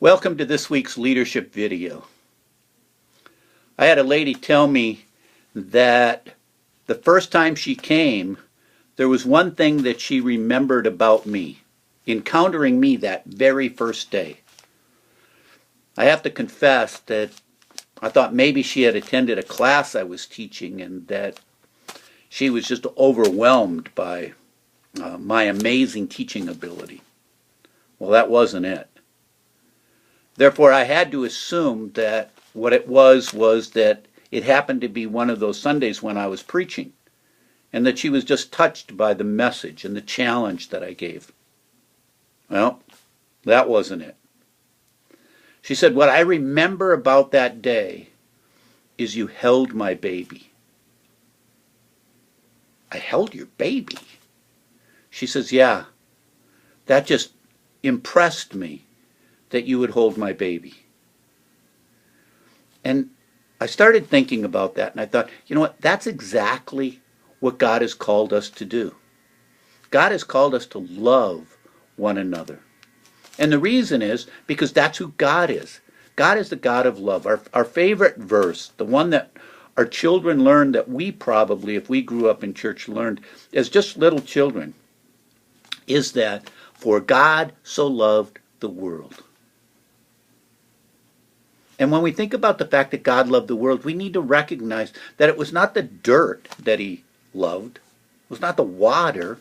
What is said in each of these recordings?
Welcome to this week's leadership video. I had a lady tell me that the first time she came, there was one thing that she remembered about me, encountering me that very first day. I have to confess that I thought maybe she had attended a class I was teaching and that she was just overwhelmed by my amazing teaching ability. Well, that wasn't it. Therefore, I had to assume that what it was that it happened to be one of those Sundays when I was preaching, and that she was just touched by the message and the challenge that I gave. Well, that wasn't it. She said, "What I remember about that day is you held my baby." "I held your baby?" She says, "Yeah, that just impressed me that you would hold my baby." And I started thinking about that, and I thought, you know what, that's exactly what God has called us to do. God has called us to love one another. And the reason is because that's who God is. God is the God of love. Our favorite verse, the one that our children learned, that we probably, if we grew up in church, learned as just little children, is that, "For God so loved the world." And when we think about the fact that God loved the world, we need to recognize that it was not the dirt that he loved. It was not the water.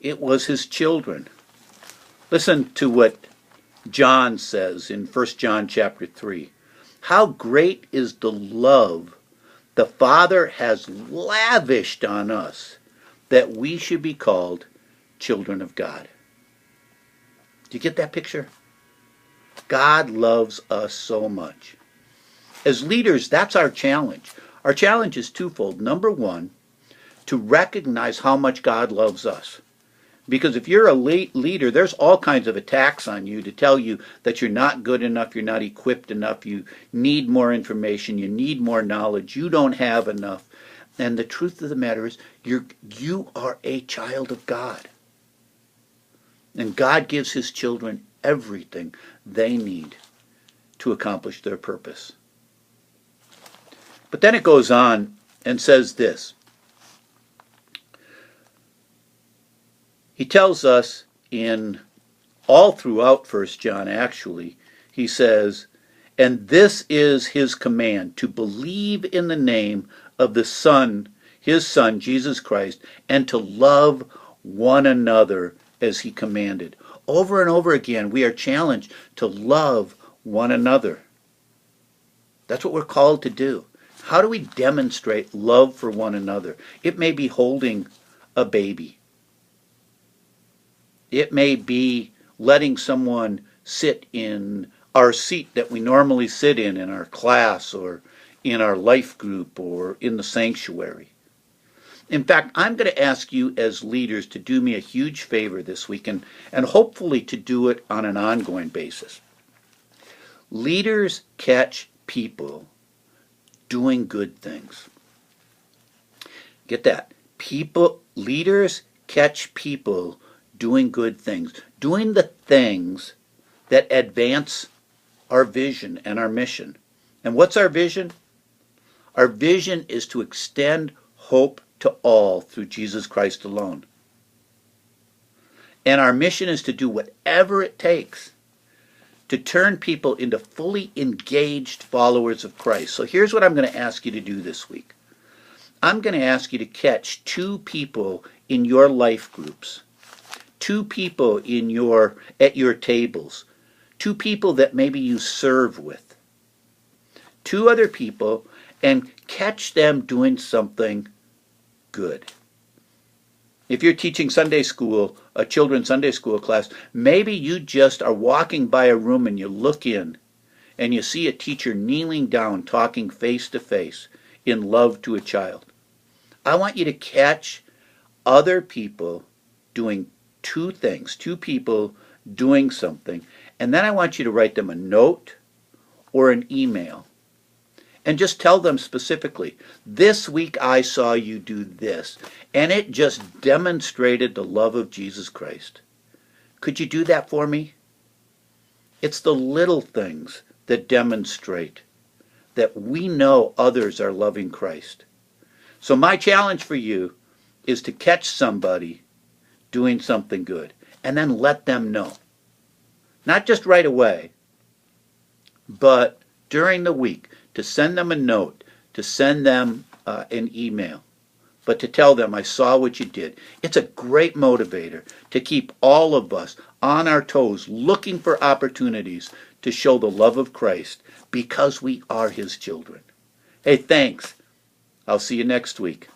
It was his children. Listen to what John says in 1 John chapter 3. "How great is the love the Father has lavished on us, that we should be called children of God." Do you get that picture? God loves us so much. As leaders, that's our challenge. Our challenge is twofold. Number one, to recognize how much God loves us. Because if you're a leader, there's all kinds of attacks on you to tell you that you're not good enough, you're not equipped enough, you need more information, you need more knowledge, you don't have enough. And the truth of the matter is, you are a child of God. And God gives his children everything they need to accomplish their purpose. But then it goes on and says this. He tells us in all throughout 1 John actually, he says, "And this is his command, to believe in the name of the Son, his Son, Jesus Christ, and to love one another as he commanded." Over and over again, we are challenged to love one another. That's what we're called to do. How do we demonstrate love for one another? It may be holding a baby. It may be letting someone sit in our seat that we normally sit in our class or in our life group or in the sanctuary. In fact, I'm going to ask you as leaders to do me a huge favor this week, and hopefully to do it on an ongoing basis. Leaders catch people doing good things. Get that? Leaders catch people doing good things, doing the things that advance our vision and our mission. And what's our vision? Our vision is to extend hope to all through Jesus Christ alone. And our mission is to do whatever it takes to turn people into fully engaged followers of Christ. So here's what I'm going to ask you to do this week. I'm going to ask you to catch 2 people in your life groups, 2 people at your tables, 2 people that maybe you serve with, 2 other people, and catch them doing something good. If you're teaching Sunday school, a children's Sunday school class, maybe you just are walking by a room and you look in and you see a teacher kneeling down talking face to face in love to a child. I want you to catch other people doing 2 things, 2 people doing something, and then I want you to write them a note or an email and just tell them specifically, "This week I saw you do this, and it just demonstrated the love of Jesus Christ. Could you do that for me?" It's the little things that demonstrate that we know others are loving Christ. So my challenge for you is to catch somebody doing something good and then let them know. Not just right away, but during the week, to send them a note, to send them an email, but to tell them, I saw what you did. It's a great motivator to keep all of us on our toes, looking for opportunities to show the love of Christ because we are his children. Hey, thanks. I'll see you next week.